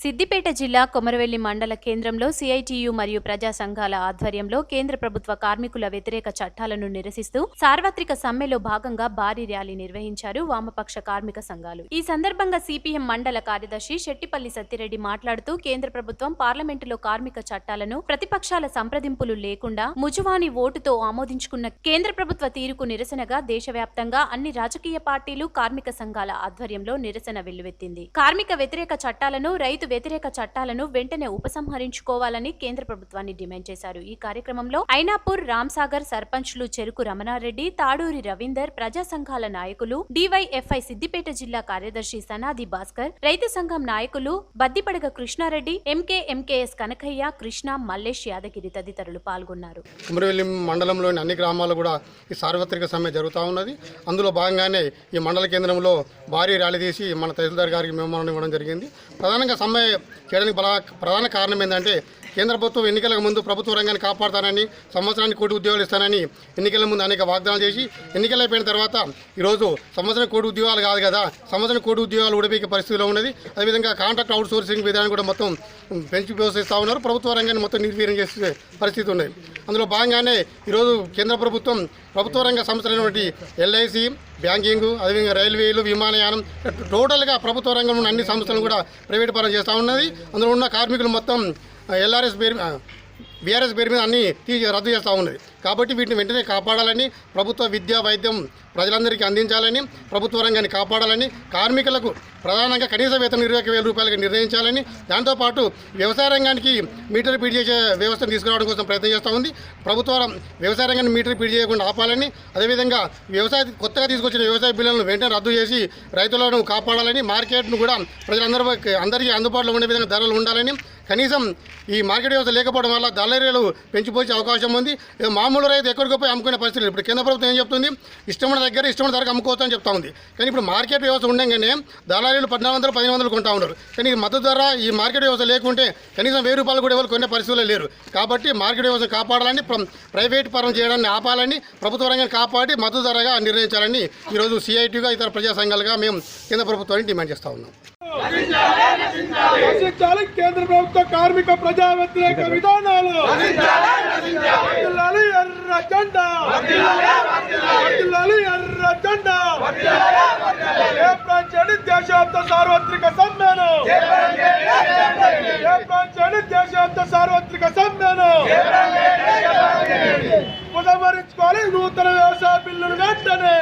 సిద్దిపేట జిల్లా కొమరవెల్లి మండల కేంద్రంలో సిఐటియు మరియు ప్రజా సంఘాల ఆధ్వర్యంలో కేంద్ర ప్రభుత్వ కార్మికుల వ్యతిరేక చట్టాలను నిరసిస్తూ సార్వత్రిక సమ్మెలో భాగంగా భారీ ర్యాలీ నిర్వహించారు వామపక్ష కార్మిక సంఘాలు. ఈ సందర్భంగా సిపిఎం మండల కార్యదర్శి శెట్టిపల్లి సత్తిరెడ్డి మాట్లాడుతూ కేంద్ర ప్రభుత్వం పార్లమెంటులో కార్మిక చట్టాలను ప్రతిపక్షాల సంప్రదింపులు లేకుండా ముజువాని ఓటుతో ఆమోదించుకున్న కేంద్ర ప్రభుత్వ తీరుకు నిరసనగా దేశవ్యాప్తంగా అన్ని రాజకీయ పార్టీలు కార్మిక సంఘాల ఆధ్వర్యంలో నిరసన వెల్లువెత్తింది. కార్మిక వ్యతిరేక చట్టాలను రైతు వ్యతిరేక చట్టాలను వెంటనే ఉపసంహరించుకోవాలని కేంద్ర ప్రభుత్వాన్ని డిమాండ్ చేశారు. ఈ కార్యక్రమంలో ఐనాపూర్ రామ్సాగర్ సర్పంచ్లు చెరుకు రమణారెడ్డి, తాడూరి రవీందర్, ప్రజా సంఘాల నాయకులు, డివైఎఫ్ఐ సిద్దిపేట జిల్లా కార్యదర్శి సనాది భాస్కర్, రైతు సంఘం నాయకులు బద్దిపడగ కృష్ణారెడ్డి, ఎంకేఎస్ కనకయ్య, కృష్ణ, మల్లేష్ యాదగిరి తదితరులు పాల్గొన్నారు. కొమరవెల్లి మండలంలోని అన్ని గ్రామాల్లో కూడా ఈ సార్వత్రిక సమ్మె జరుగుతూ ఉన్నది. అందులో భాగంగానే ఈ మండల కేంద్రంలో భారీ ర్యాలీ తీసి మన తహసీల్దార్ గారికి మెమోరాండం ఇవ్వడం జరిగింది. ప్రధానంగా సమ్మె చేయడానికి ప్రధాన కారణం ఏంటంటే కేంద్ర ప్రభుత్వం ఎన్నికలకు ముందు ప్రభుత్వ రంగాన్ని కాపాడుతానని, సంవత్సరానికి 1 కోటి ఉద్యోగాలు ఇస్తానని ఎన్నికల ముందు అనేక వాగ్దానాలు చేసి ఎన్నికలు అయిపోయిన తర్వాత ఈరోజు సంవత్సరం 1 కోటి ఉద్యోగాలు కాదు కదా, సంవత్సరం 1 కోటి ఉద్యోగాలు ఊడబీకే పరిస్థితిలో ఉన్నది. అదేవిధంగా కాంట్రాక్ట్ అవుట్ సోర్సింగ్ విధానం కూడా మొత్తం పెంచి ప్రోత్సహిస్తూ ఉన్నారు. ప్రభుత్వ రంగాన్ని మొత్తం నిర్వీర్యం చేసే పరిస్థితి ఉన్నది. అందులో భాగంగానే ఈరోజు కేంద్ర ప్రభుత్వం ప్రభుత్వ రంగ సంస్థలైనటువంటి ఎల్ఐసి, బ్యాంకింగ్, అదేవిధంగా రైల్వేలు, విమానయానం, టోటల్గా ప్రభుత్వ రంగంలో ఉన్న అన్ని సంస్థలను కూడా ప్రైవేట్ పరం చేస్తూ ఉన్నది. అందులో ఉన్న కార్మికులు మొత్తం బీఆర్ఎస్ పేరు మీద అన్ని రద్దు చేస్తూ ఉన్నది. కాబట్టి వీటిని వెంటనే కాపాడాలని, ప్రభుత్వ విద్య, వైద్యం ప్రజలందరికీ అందించాలని, ప్రభుత్వ రంగాన్ని కాపాడాలని, కార్మికులకు ప్రధానంగా కనీస వేతనం 20,000 రూపాయలకి నిర్ణయించాలని, దాంతోపాటు వ్యవసాయ రంగానికి మీటర్ ఫీడ్ చేసే వ్యవస్థను తీసుకురావడం కోసం ప్రయత్నం చేస్తూ ఉంది. ప్రభుత్వం వ్యవసాయ రంగాన్ని మీటర్ ఫీడ్ చేయకుండా ఆపాలని, అదేవిధంగా కొత్తగా తీసుకొచ్చిన వ్యవసాయ బిల్లులను వెంటనే రద్దు చేసి రైతులను కాపాడాలని, మార్కెట్ను కూడా అందరికీ అందుబాటులో ఉండే విధంగా ధరలు ఉండాలని, కనీసం ఈ మార్కెట్ వ్యవస్థ లేకపోవడం వల్ల దళారీలు పెంచిపోయే అవకాశం ఉంది. మామూలు రైతు ఎక్కడికి పోయి అమ్ముకునే పరిస్థితి. ఇప్పుడు కేంద్ర ప్రభుత్వం ఏం చెప్తుంది, ఇష్టమైన దగ్గర ఇష్టమైన ధరకు అమ్ముకోవచ్చు అని చెప్తా ఉంది. కానీ ఇప్పుడు మార్కెట్ వ్యవస్థ ఉండగానే దళారీలు 1,400, 1,500 కొంటా ఉన్నారు. కానీ ఈ మద్దతు ధర, ఈ మార్కెట్ వ్యవస్థ లేకుంటే కనీసం 1,000 రూపాయలు కూడా ఎవరు కొనే పరిస్థితులు లేరు. కాబట్టి మార్కెట్ వ్యవస్థ కాపాడాలని, ప్రైవేట్ పరం చేయడాన్ని ఆపాలని, ప్రభుత్వ రంగాన్ని కాపాడి మద్దతు ధరగా నిర్ణయించాలని ఈరోజు సిఐటిగా ఇతర ప్రజా సంఘాలుగా మేము కేంద్ర ప్రభుత్వాన్ని డిమాండ్ చేస్తూ ఉన్నాం. కేంద్ర ప్రభుత్వ కార్మిక ప్రజా వ్యతిరేక విధానాలు దేశవ్యాప్త సార్వత్రిక సమ్మెను ఉపసంహరించుకోవాలి. నూతన వ్యవసాయ బిల్లులు వెంటనే